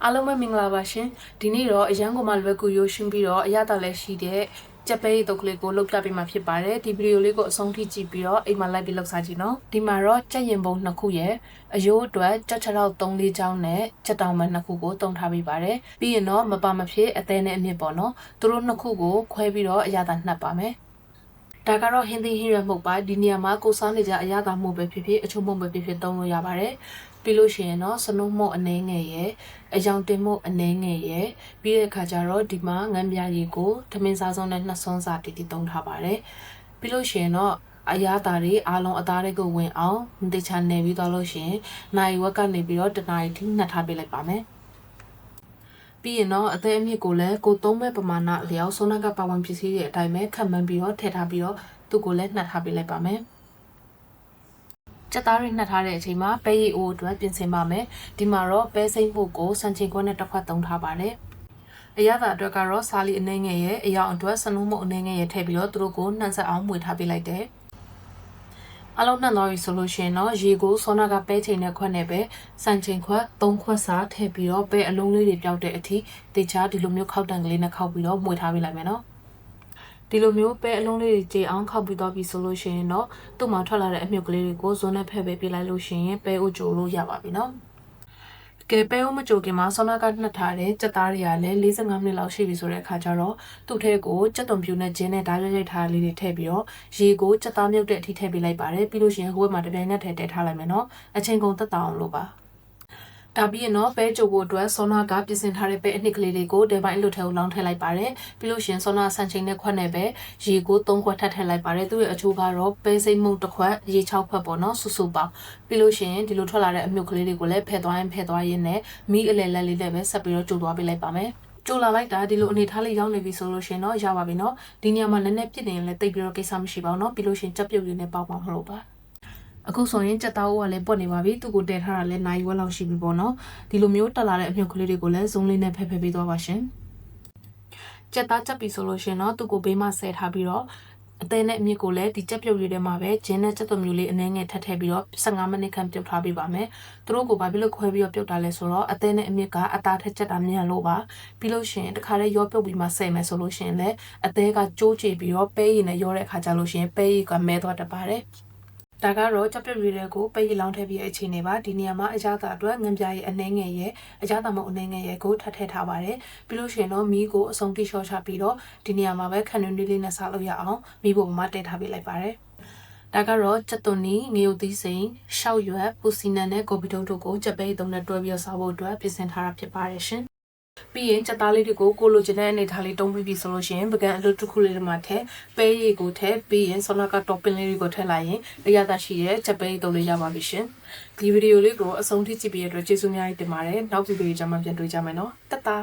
အားလုံးပဲမင်္ဂလာပါရှင်ဒီနေ့တော့အရန်ကိုမှလွယ်ကူရိုးရှင်းပြီးတော့အရသာလည်းရှိတဲ့ကြက်ပဲတုပ်ကလေးကိုလုပ်ပြပေးမှာဖြစ်ပါတယ်ဒီဗီဒီယိုလေးကိုအဆုံးထိကြည့်ပြီးတော့အိမ်မှာလိုက်ပြီးလုပ်စားကြည့်နော်ဒီမှာတော့ကြက်ရင်ပုံ2ခုရဲ့အယိုးအတွက်ကြက်6 3-4ချောင်းနဲ့ကြက်တောင်မ2ခုကိုတုံထားပေးပါတယ်ပြီးရင်တော့မပါမဖြစ်အသေးနဲ့အမြင့်ပေါ့နော်သူတို့2ခုကိုခွဲပြီးတော့အရသာနှပ်ပါမယ်ဒါကတော့ဟင်းသီးဟင်းရွက်မှုတ်ပါဒီနေရာမှာကိုစားနေကြအရသာမှုပဲဖြစ်ဖြစ်အချို့မှုပဲဖြစ်ဖြစ်သုံးလို့ရပါတယ်ပြီးလို့ရှိရင်တော့စနုံမှုတ်အနေငယ်ရဲ့အယောင်တင်မှုတ်အနေငယ်ရဲ့ပြီးတဲ့အခါကျတော့ဒီမှာငန်းပြားရည်ကိုထမင်းစားစုံနဲ့2ဆွန်းစာတီတီသုံးထားပါတယ်ပြီးလို့ရှိရင်တော့အရာတာတွေအားလုံးအသားတွေကိုဝင်အောင်တေချာနေပြီးတော့လို့ရှိရင်နိုင်ဝက်ကနေပြီးတော့တနားရီထိနှက်ထားပေးလိုက်ပါမယ်ပြီးရင်တော့အသေးအမြင့်ကိုလည်းကိုသုံးမဲ့ပမာဏအလျောက်ဆိုနာကပါဝင်ပစ္စည်းရဲ့အတိုင်းပဲခက်မှန်းပြီးတော့ထည့်ထားပြီးတော့သူ့ကိုလည်းနှက်ထားပေးလိုက်ပါမယ်ကြက်သားတွေနှက်ထားတဲ့အချိန်မှာပဲရည်အိုးအတွက်ပြင်ဆင်ပါမယ်ဒီမှာတော့ပဲစိမ့်ဖို့ကိုစံချိန်ခွက်နဲ့တစ်ခွက်သုံးထားပါတယ်အရသာအတွက်ကတော့စားလီအနေငယ်ရဲ့အယောင်အတွက်စနုံးမုတ်အနေငယ်ရဲ့ထည့်ပြီးတော့သူတို့ကိုနှံဆက်အောင်မှွေထားပေးလိုက်တယ်အလုံးနှံသွားပြီဆိုလို့ရှိရင်တော့ရေကိုစောနာကပဲချိန်နဲ့ခွက်နဲ့ပဲစံချိန်ခွက်3ခွက်စာထည့်ပြီးတော့ပဲအလုံးလေးတွေပျောက်တဲ့အထိတေချာဒီလိုမျိုးခောက်တန်ကလေးနဲ့ခောက်ပြီးတော့မှွေထားပေးလိုက်မယ်နော်ဒီလိုမျိုးပဲအလုံးလေးတွေကြေအောင်ခောက်ပြီးတော့ပြီဆိုလို့ရှိရင်တော့သူ့မှာထွက်လာတဲ့အမြုပ်ကလေးတွေကိုဇွန်းနဲ့ဖဲ့ပေးလိုက်လို့ရှိရင်ပဲအိုကြိုလို့ရပါပြီနော်ကဲပဲအိုမကြိုခင်မှာဆောနာကနှက်ထားတဲ့ကြက်သားတွေကလည်း45မိနစ်လောက်ရှိပြီဆိုတဲ့အခါကျတော့သူ့ထဲကိုကြက်သွန်ပြူနဲ့ဂျင်းနဲ့ဓာတ်ရိုက်ထားလေးတွေထည့်ပြီးတော့ရေကိုကြက်သားမြုပ်တဲ့အထိထည့်ပေးလိုက်ပါတယ်ပြီးလို့ရှိရင်ဟိုဘက်မှာတပြိုင်နက်ထည့်ထားလိုက်မယ်နော်အချိန်ကုန်သက်သာအောင်လို့ပါဒါပြီးရင်တော့ပဲကြိုဖို့အတွက်ဆောနာကပြင်ဆင်ထားတဲ့ပဲအနှစ်ကလေးတွေကိုတဲပိုင်းလွတ်ထဲကိုလောင်းထည့်လိုက်ပါတယ်ပြီးလို့ရှိရင်ဆောနာဆန်ချိန်နဲ့ခွက်နဲ့ပဲရေကို3ခွက်ထပ်ထည့်လိုက်ပါတယ်သူ့ရဲ့အချိုးကတော့ပဲစိမ့်မှုတစ်ခွက်ရေ6ခွက်ပေါ့နော်စုစုပေါင်းပြီးလို့ရှိရင်ဒီလိုထွက်လာတဲ့အမြုပ်ကလေးတွေကိုလည်းဖယ်သွားရင်းနဲ့မီးအလဲလက်လေးနဲ့ပဲဆက်ပြီးတော့ကြိုသွားပေးလိုက်ပါမယ်ကြိုလာလိုက်တာဒီလိုအနေထားလေးရောက်နေပြီဆိုလို့ရှိရင်တော့ရပါပြီနော်ဒီနေရာမှာနည်းနည်းပြစ်နေရင်လည်းတိတ်ပြီးတော့ကိစ္စမရှိပါဘူးနော်ပြီးလို့ရှိရင်ကြက်ပြုတ်ရင်းနဲ့ပေါက်ပါမလို့ပါအခုဆိုရင်ကြက်သားအိုးကလည်းပွက်နေပါပြီသူ့ကိုတည်ထားတာလည်းနိုင်ဝက်လောက်ရှိပြီပေါ့နော်ဒီလိုမျိုးတက်လာတဲ့အမြုပ်ကလေးတွေကိုလည်းဇုံလေးနဲ့ဖယ်ပေးသွားပါရှင်ကြက်သားကြက်ပြီဆိုလို့ရှင်တော့သူ့ကိုဘေးမှာဆဲထားပြီးတော့အသေးနဲ့အမြင့်ကိုလည်းဒီကြက်ပြုတ်လေးထဲမှာပဲဂျင်းနဲ့ကြက်သွန်မျိုးလေးအနည်းငယ်ထပ်ထည့်ပြီးတော့15မိနစ်ခန့်ပြုတ်ထားပေးပါမယ်သူတို့ကိုဘာဖြစ်လို့ခွဲပြီးတော့ပြုတ်တာလဲဆိုတော့အသေးနဲ့အမြင့်ကအသားထက်ကြက်တာမြန်လို့ပါပြီးလို့ရှင်တခါလေးရောပြုတ်ပြီးမှဆဲမယ်ဆိုလို့ရှင်လည်းအသေးကကျိုးချပြီးတော့ပဲရည်နဲ့ရောတဲ့အခါကျလို့ရှင်ပဲရည်ကမဲသွားတတ်ပါတယ်ဒါကတော့ကြက်ပြည့်တွေကိုပဲရည်လောင်းထည့်ပြီးအခြေအနေပါဒီနေရာမှာအကြတာအတွက်ငန်းပြားရဲ့အနှဲငယ်ရဲ့အကြတာမဟုတ်အနှဲငယ်ရဲ့ကိုထပ်ထည့်ထားပါတယ်ပြီးလို့ရှိရင်တော့မီးကိုအစုံတိလျှော့ချပြီးတော့ဒီနေရာမှာပဲခဏလေးနဲ့စားလို့ရအောင်မီးပေါ်မှာတည့်ထားပေးလိုက်ပါတယ်ဒါကတော့ကြက်သွန်နီငရုတ်သီးစိမ်ရှောက်ရွက်ပူစီနံနဲ့ကော်ပီတုံးတို့ကိုကြက်ပဲသုံးနဲ့တွဲပြီးစားဖို့အတွက်ပြင်ဆင်ထားတာဖြစ်ပါတယ်ရှင်ပြီးရင်ကြက်သားလေးတွေကိုကိုလိုချင်တဲ့အနေထားလေးတုံးပြီးပြီဆိုလို့ရှိရင်ပကံအလွတ်တစ်ခုလေးတွေမှာထည့်ပဲရည်ကိုထည့်ပြီးရင်ဆောနာကတော့ပင်လေးတွေကိုထည့်လိုက်ရင်အရသာရှိတဲ့ကြက်ပဲတုံးလေးရပါပြီရှင်ဒီဗီဒီယိုလေးကိုအဆုံးထိကြည့်ပြီးရတဲ့အတွက်ကျေးဇူးများတင်ပါတယ်နောက်ဗီဒီယိုကြမှာပြန်တွေ့ကြမယ်နော်တတ်တာ